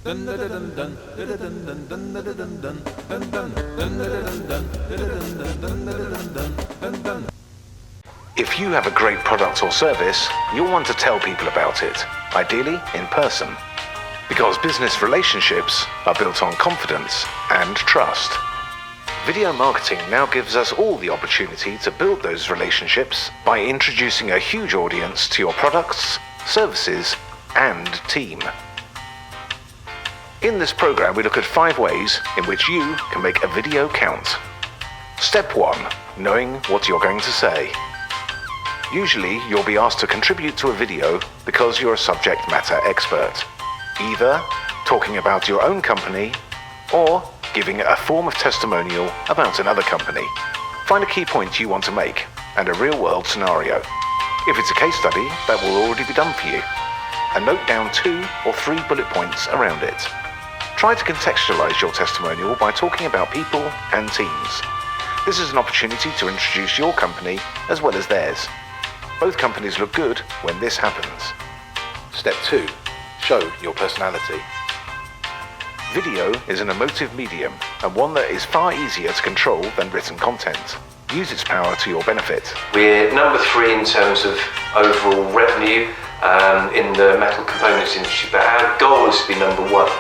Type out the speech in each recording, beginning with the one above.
If you have a great product or service, you'll want to tell people about it, ideally in person, because business relationships are built on confidence and trust. Video marketing now gives us all the opportunity to build those relationships by introducing a huge audience to your products, services, and team. In this program, we look at 5 ways in which you can make a video count. Step 1, knowing what you're going to say. Usually, you'll be asked to contribute to a video because you're a subject matter expert, either talking about your own company or giving a form of testimonial about another company. Find a key point you want to make and a real-world scenario. If it's a case study, that will already be done for you. And note down 2 or 3 bullet points around it. Try to contextualize your testimonial by talking about people and teams. This is an opportunity to introduce your company as well as theirs. Both companies look good when this happens. Step 2. Show your personality. Video is an emotive medium and one that is far easier to control than written content. Use its power to your benefit. We're number 3 in terms of overall revenue in the metal components industry, but our goal is to be number 1.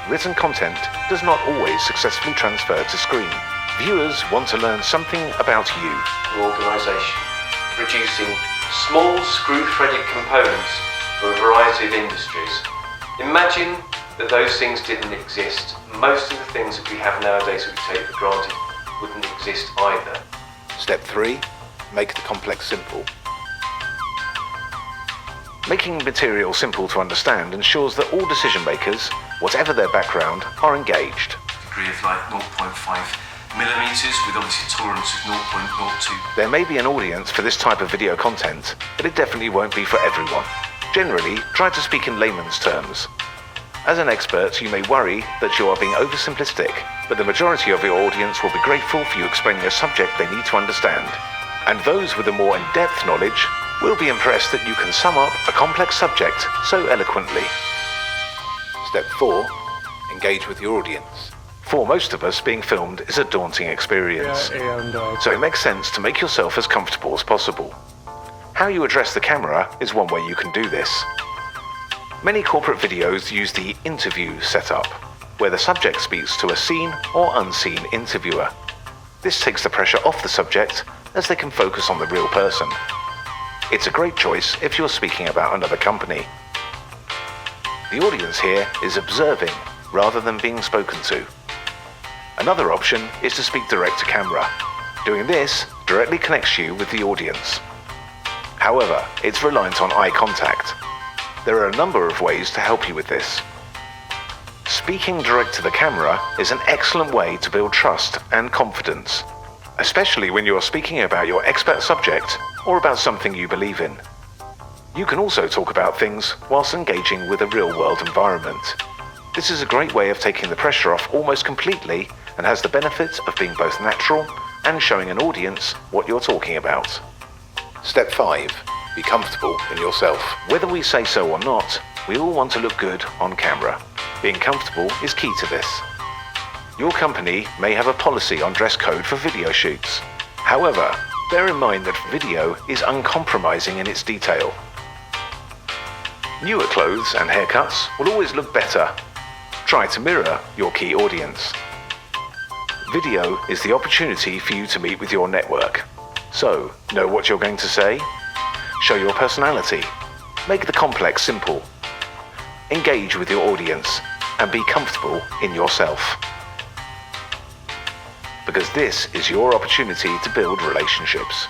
Written content does not always successfully transfer to screen. Viewers want to learn something about you. Organisation producing small screw-threaded components for a variety of industries. Imagine that those things didn't exist. Most of the things that we have nowadays that we take for granted wouldn't exist either. Step 3. Make the complex simple. Making material simple to understand ensures that all decision makers, whatever their background, are engaged. Degree of like 0.5 millimeters with obviously tolerance of 0.02. There may be an audience for this type of video content, but it definitely won't be for everyone. Generally, try to speak in layman's terms. As an expert, you may worry that you are being oversimplistic, but the majority of your audience will be grateful for you explaining a subject they need to understand. And those with a more in-depth knowledge will be impressed that you can sum up a complex subject so eloquently. Step 4. Engage with your audience. For most of us, being filmed is a daunting experience. So it makes sense to make yourself as comfortable as possible. How you address the camera is one way you can do this. Many corporate videos use the interview setup, where the subject speaks to a seen or unseen interviewer. This takes the pressure off the subject as they can focus on the real person. It's a great choice if you're speaking about another company. The audience here is observing rather than being spoken to. Another option is to speak direct to camera. Doing this directly connects you with the audience. However, it's reliant on eye contact. There are a number of ways to help you with this. Speaking direct to the camera is an excellent way to build trust and confidence, especially when you're speaking about your expert subject or about something you believe in. You can also talk about things whilst engaging with a real-world environment. This is a great way of taking the pressure off almost completely and has the benefit of being both natural and showing an audience what you're talking about. Step 5. Be comfortable in yourself. Whether we say so or not, we all want to look good on camera. Being comfortable is key to this. Your company may have a policy on dress code for video shoots. However, bear in mind that video is uncompromising in its detail. Newer clothes and haircuts will always look better. Try to mirror your key audience. Video is the opportunity for you to meet with your network. So, know what you're going to say? Show your personality. Make the complex simple. Engage with your audience and be comfortable in yourself. Because this is your opportunity to build relationships.